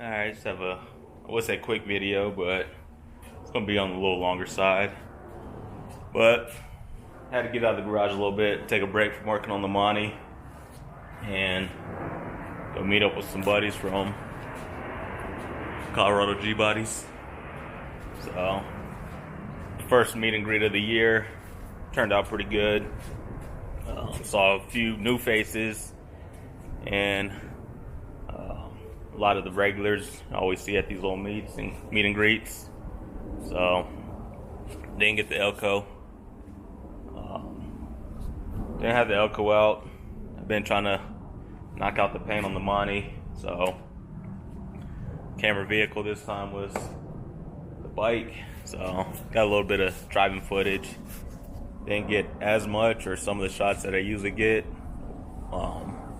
Alright, just have I would say quick video, but it's going to be on the little longer side. But had to get out of the garage a little bit, take a break from working on the Monty, and go meet up with some buddies from Colorado G Bodies. So, first meet and greet of the year turned out pretty good. Saw a few new faces and a lot of the regulars I always see at these little meets and meet and greets. So, didn't get the Elko. Didn't have the Elko out. I've been trying to knock out the paint on the Monty. So, camera vehicle this time was the bike. So, got a little bit of driving footage. Didn't get as much or some of the shots that I usually get,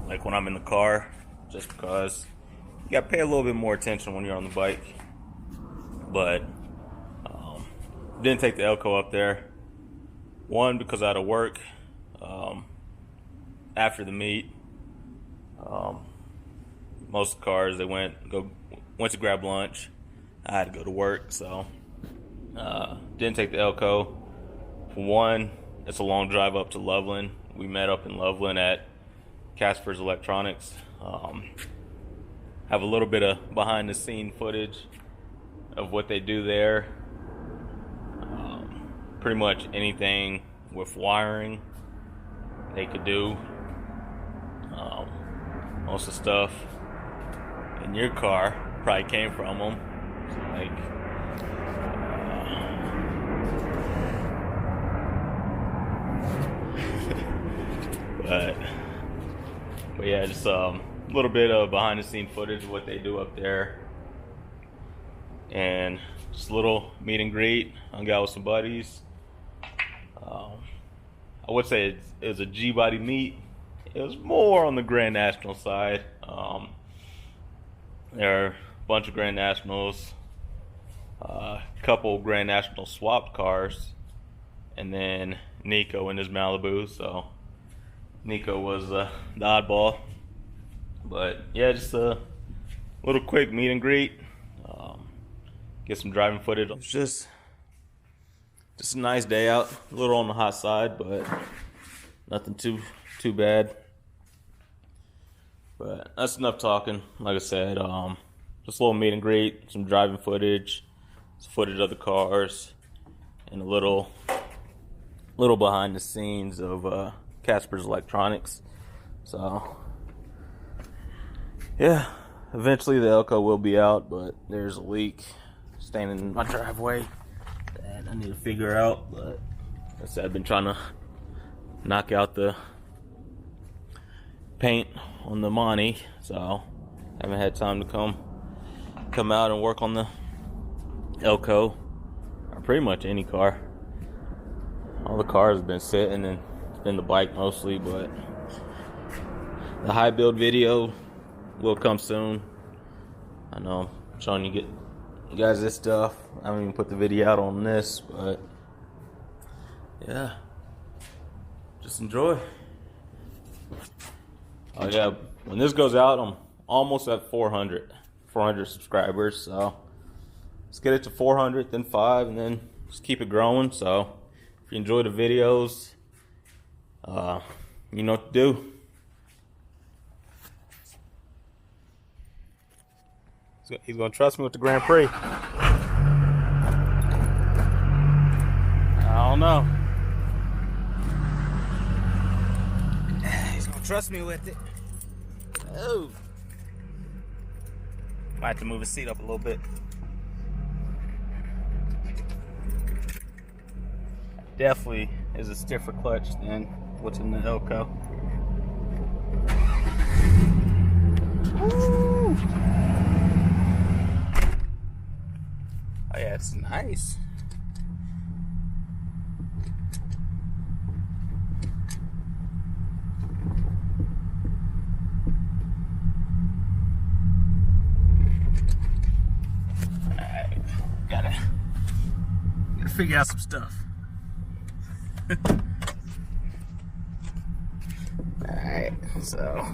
like when I'm in the car, just because you got to pay a little bit more attention when you're on the bike. But didn't take the Elko up there. One, because I had to work after the meet. Most of the cars, they went to grab lunch. I had to go to work, so didn't take the Elko. For one, it's a long drive up to Loveland. We met up in Loveland at Casper's Electronics. Have a little bit of behind the scene footage of what they do there. Pretty much anything with wiring they could do. Most of the stuff in your car probably came from them. So like but yeah, just a little bit of behind the scene footage of what they do up there, and just a little meet and greet. Hung out with some buddies. I would say it was a G-Body meet. It was more on the Grand National side. There are a bunch of Grand Nationals, a couple Grand National swapped cars, and then Nico in his Malibu. So Nico was the oddball. But yeah, just a little quick meet and greet. Get some driving footage. It's just a nice day out. A little on the hot side, but nothing too bad. But that's enough talking. Like I said, just a little meet and greet, some driving footage, some footage of the cars, and a little behind the scenes of Casper's Electronics. So yeah, eventually the Elko will be out, but there's a leak standing in my driveway that I need to figure out. But like I said, I've been trying to knock out the paint on the Monty, so I haven't had time to come out and work on the Elko, or pretty much any car. All the cars have been sitting, and it's been the bike mostly, but the high build video will come soon. I know I'm showing you guys this stuff. I haven't even put the video out on this, but yeah, just enjoy. Oh yeah, when this goes out, I'm almost at 400 subscribers. So let's get it to 400, then 5, and then just keep it growing. So if you enjoy the videos, you know what to do. He's gonna trust me with the Grand Prix. I don't know. He's gonna trust me with it. Oh, might have to move his seat up a little bit. Definitely is a stiffer clutch than what's in the Elko. Woo! Oh yeah, it's nice. Alright, gotta figure out some stuff. Alright, so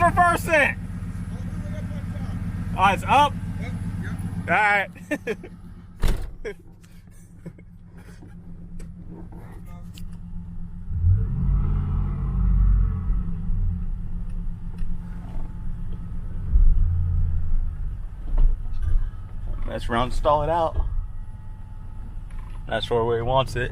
reversing? Oh, it's up? Yep. All right. Mess around, stall it out. Not sure where he wants it.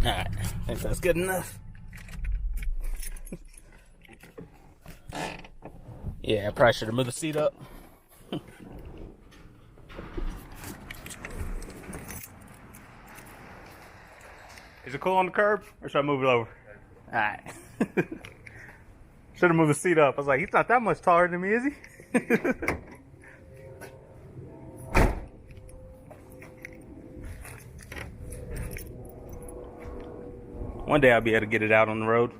Alright, I think that's good enough. Yeah, I probably should have moved the seat up. Is it cool on the curb, or should I move it over? Alright. Should have moved the seat up. I was like, he's not that much taller than me, is he? One day I'll be able to get it out on the road.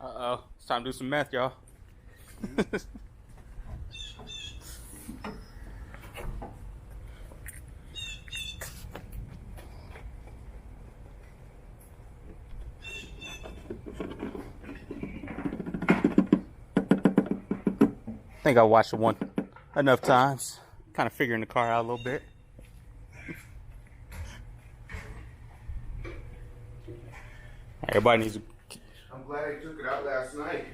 Uh-oh, it's time to do some math, y'all. I think I watched it enough times, kind of figuring the car out a little bit. Everybody needs to... I'm glad I took it out last night.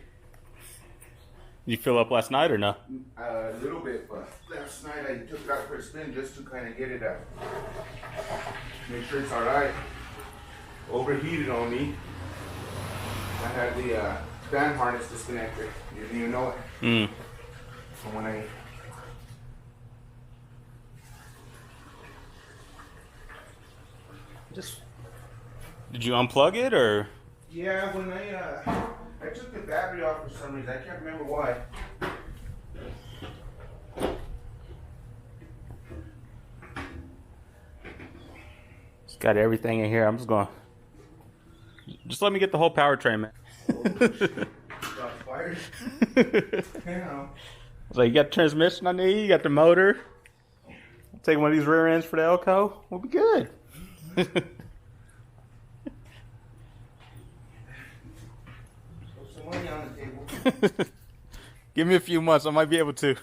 You fill up last night or no? A little bit, but last night I took it out for a spin just to kind of get it out. Make sure it's alright. Overheated on me. I had the fan harness disconnected. You didn't even know it. So when I... Did you unplug it or? Yeah, when I took the battery off for some reason. I can't remember why. It's got everything in here. I'm just going. Just let me get the whole powertrain, man. Got fired. Yeah. So you got the transmission I need. You got the motor. I'll take one of these rear ends for the Elco. We'll be good. Money on the table. Give me a few months, I might be able to.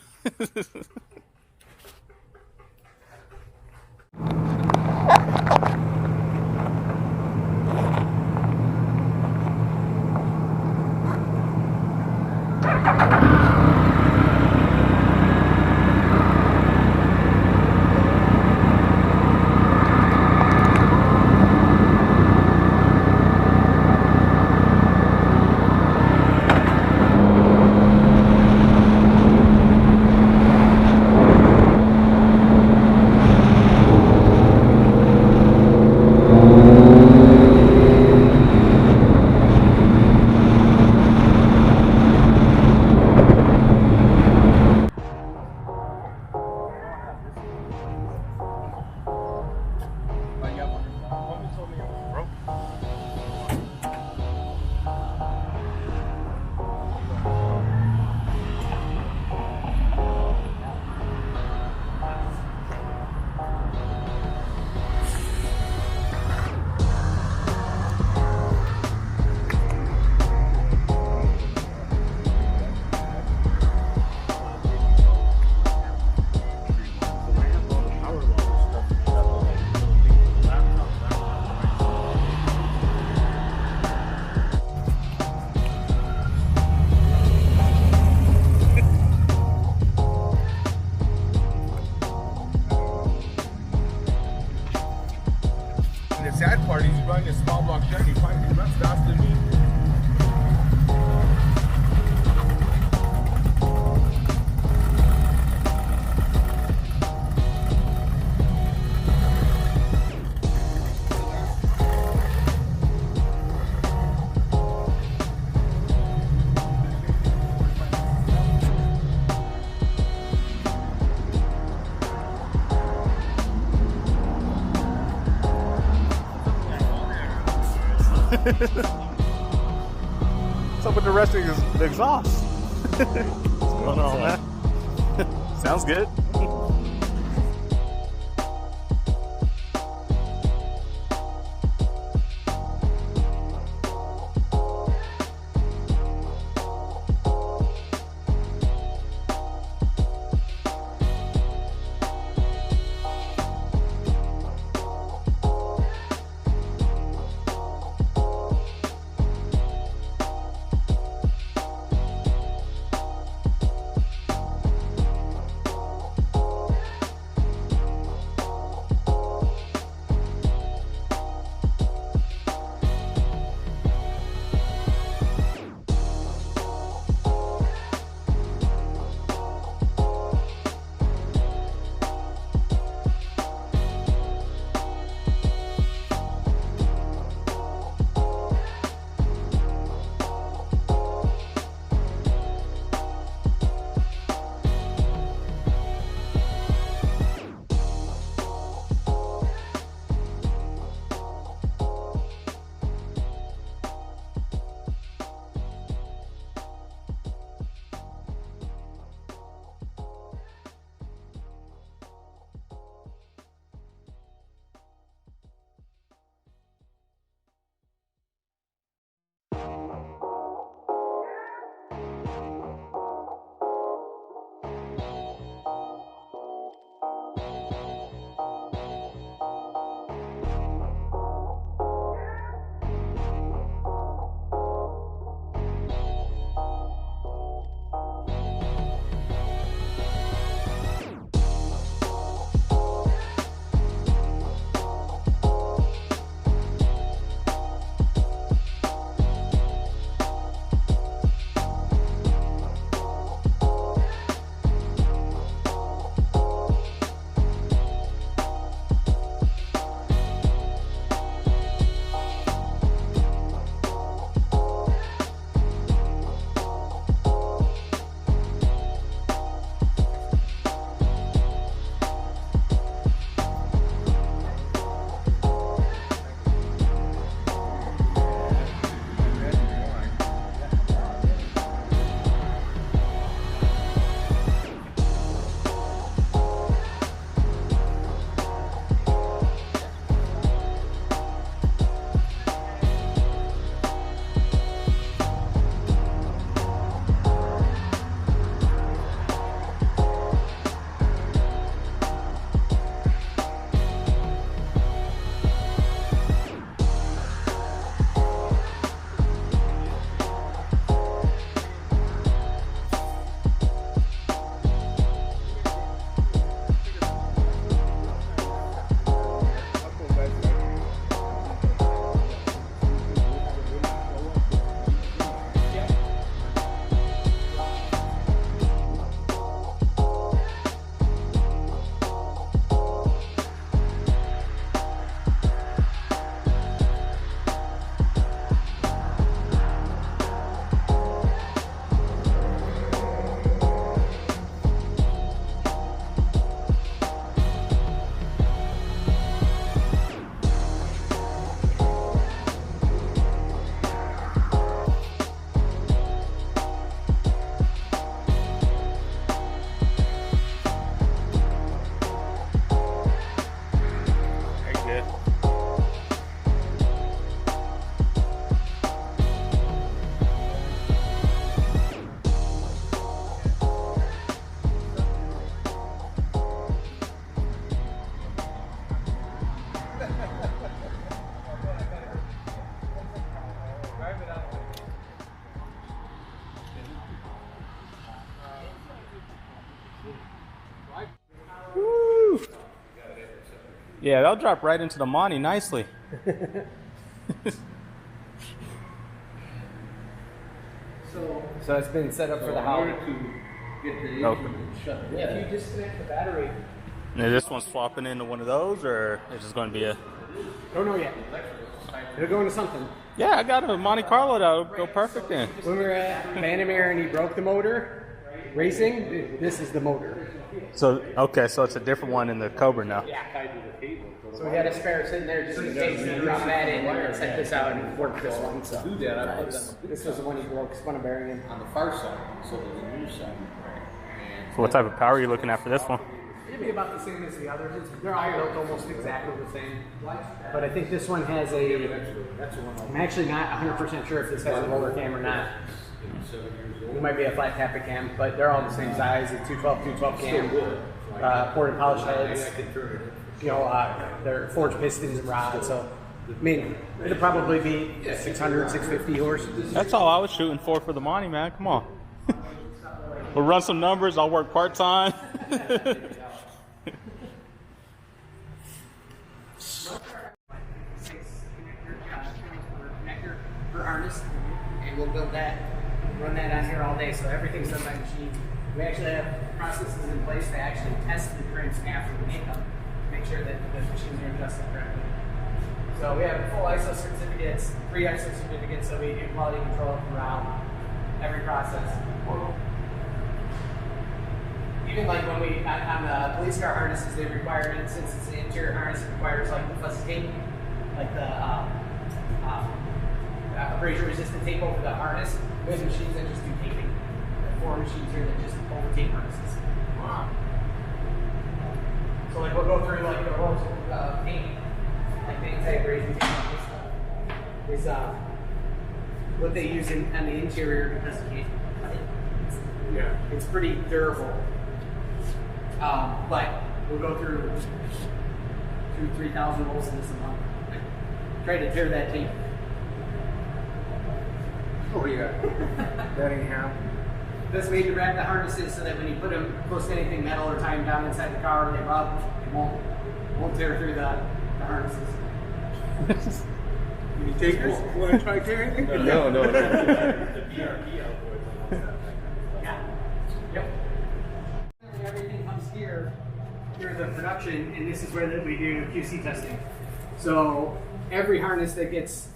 What's up with the rest of the exhaust? What's going on, man? Sounds good. Yeah, they'll drop right into the money nicely. So it's been set up for the house. If you disconnect the battery. Now this one's swapping into one of those, or is this going to be a... Don't know yet. It'll go into something. Yeah, I got a Monte Carlo that'll go perfect in. When we were at Vandermeer and he broke the motor, racing, this is the motor. So, okay, so it's a different one in the Cobra now. Yeah. So we had a spare sitting there just in case we drop that in and set this out and work this one. So Do that, I put it on the this was the one he broke, spun a bearing in. on the far side, so there's a new side. So what type of power are you looking at for this one? It'd be about the same as the others. They're all built almost exactly the same. But I think this one has a. I'm actually not 100% sure if this has a roller cam or not. It might be a flat tappet cam, but they're all the same size. A 212 cam, ported polished heads. You know, they're forged pistons and rods. So, I mean, it'll probably be 600, 650 horse. That's all I was shooting for the money, man. Come on. We'll run some numbers. I'll work part-time. Connector for harness, and we'll build that, run that on here all day. So everything's done by machine. We actually have processes in place to actually test the prints after we make them, make sure that the machines are adjusted correctly. So we have full ISO certificates, free ISO certificates, so we do quality control throughout every process. Even like when we, on the police car harnesses, they require it, since it's an interior harness, it requires like the fuzzy tape, like the abrasion resistant tape over the harness. We have machines that just do taping. There are 4 machines here that just over tape harnesses. Wow. So like we'll go through like the rolls of paint, like the anti-abrasion tape on this stuff. Is what they use on the interior because you can't cut it. It's pretty durable. But we'll go through 2,000-3,000 rolls in this a month. Try to tear that tape. Oh yeah, that ain't happening. Best way to wrap the harnesses so that when you put them close to anything metal or tie them down inside the car or they rub, it won't tear through the harnesses. Can you take this? You want to try tearing it? No. Yeah. Yep. Everything comes here. Here's the production, and this is where we do QC testing. So every harness that gets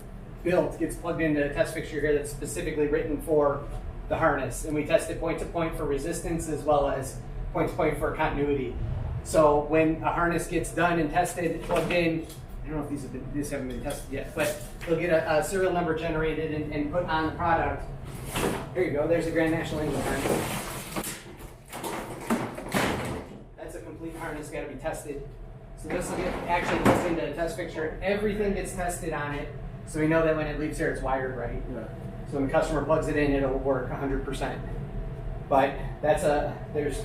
built gets plugged into a test fixture here that's specifically written for the harness, and we test it point to point for resistance as well as point to point for continuity. So when a harness gets done and tested, plugged in, I don't know if these haven't been tested yet, but they'll get a serial number generated and put on the product. There you go. There's a Grand National England harness. That's a complete harness, got to be tested. So this will get actually put into a test fixture. Everything gets tested on it, so we know that when it leaves here, it's wired right. Yeah. So when the customer plugs it in, it'll work 100%. But there's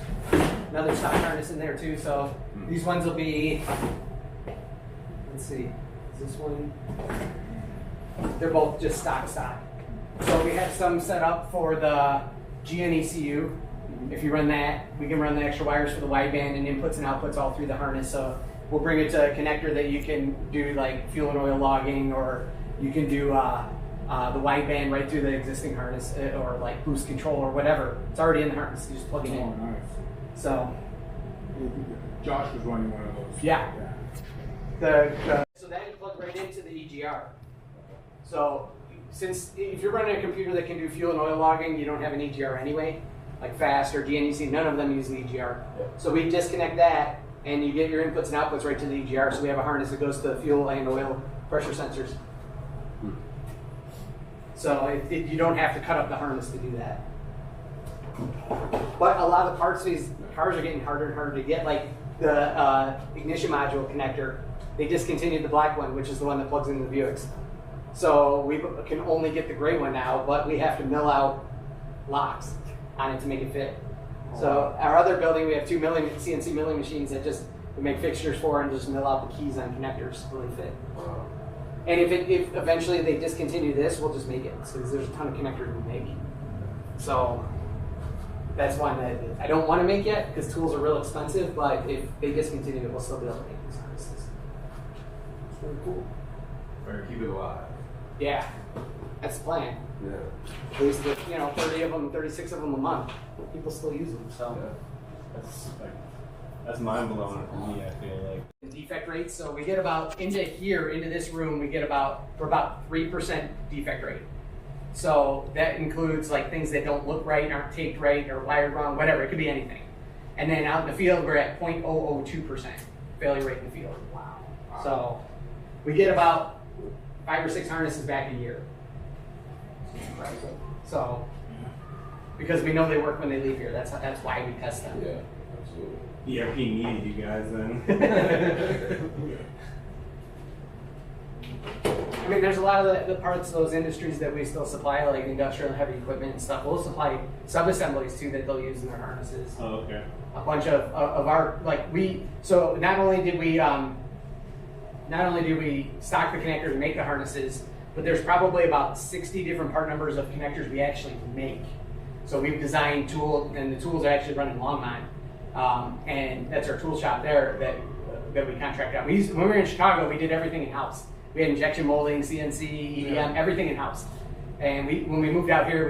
another stock harness in there too. So these ones will be, let's see, is this one? They're both just stock. So we have some set up for the GNECU. If you run that, we can run the extra wires for the wideband and inputs and outputs all through the harness. So we'll bring it to a connector that you can do like fuel and oil logging, or you can do the wideband right through the existing harness, or like boost control or whatever. It's already in the harness. You just plug it in. Oh, nice. So Josh was running one of those. yeah. So that you plug right into the EGR. So since if you're running a computer that can do fuel and oil logging, you don't have an EGR anyway, like FAST or GNEC, none of them use the EGR. So we disconnect that, and you get your inputs and outputs right to the EGR. So we have a harness that goes to fuel and oil pressure sensors. So you don't have to cut up the harness to do that. But a lot of the parts of these cars are getting harder and harder to get, like the ignition module connector. They discontinued the black one, which is the one that plugs into the Buicks. So we can only get the gray one now, but we have to mill out locks on it to make it fit. So our other building, we have 2 CNC milling machines that we make fixtures for and just mill out the keys on connectors so they fit. And if eventually they discontinue this, we'll just make it. So there's a ton of connectors we make. So that's one that I don't want to make yet because tools are real expensive, but if they discontinue it, we'll still be able to make these harnesses. It's really cool. Better keep it alive. Yeah, that's the plan. Yeah. At least 30 of them, 36 of them a month. People still use them, so. That's mind blowing for me. I feel like Defect rates. So we get about into this room, we're about 3% defect rate. So that includes like things that don't look right, aren't taped right, or wired wrong, whatever. It could be anything. And then out in the field, we're at 0.002% failure rate in the field. Wow. So we get about 5 or 6 harnesses back a year. So because we know they work when they leave here, that's why we test them. Yeah, absolutely. ERP needed you guys then. I mean, there's a lot of the parts, those industries that we still supply, like industrial and heavy equipment and stuff. We'll supply sub-assemblies too that they'll use in their harnesses. Oh, okay. A bunch of our, like so not only did we stock the connectors and make the harnesses, but there's probably about 60 different part numbers of connectors we actually make. So we've designed tools, and the tools are actually run in Longmont, and that's our tool shop there that we contract out. When we were in Chicago, we did everything in-house. We had injection molding, CNC, EDM, everything in-house. And when we moved out here,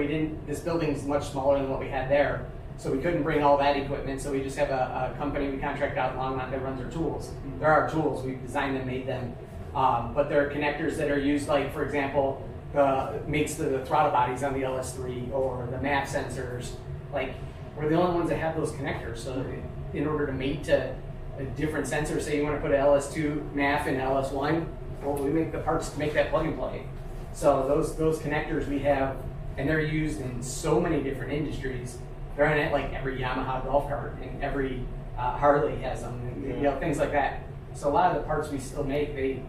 this building's much smaller than what we had there. So we couldn't bring all that equipment. So we just have a company we contract out in Longmont that runs our tools. They're our tools. We've designed them, made them. But there are connectors that are used, like, for example, makes the throttle bodies on the LS3 or the MAP sensors. Like, we're the only ones that have those connectors. So in order to mate to a different sensor, say you want to put an LS2 MAF in LS1, well, we make the parts to make that plug and play. So those connectors we have, and they're used in so many different industries. They're in it, like every Yamaha golf cart, and every Harley has them, and things like that. So a lot of the parts we still make, they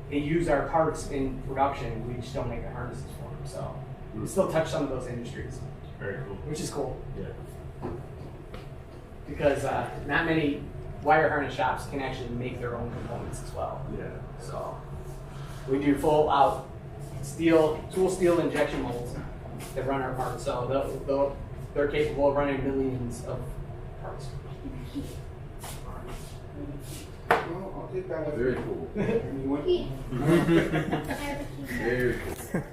use our parts in production. We just don't make the harnesses for them. So we still touch some of those industries. Very cool. Which is cool. Yeah. Because not many wire harness shops can actually make their own components as well. Yeah. So we do full out tool steel injection molds that run our parts. So they're capable of running millions of parts. Well, I'll take that one. Very cool. Anyone? Very cool.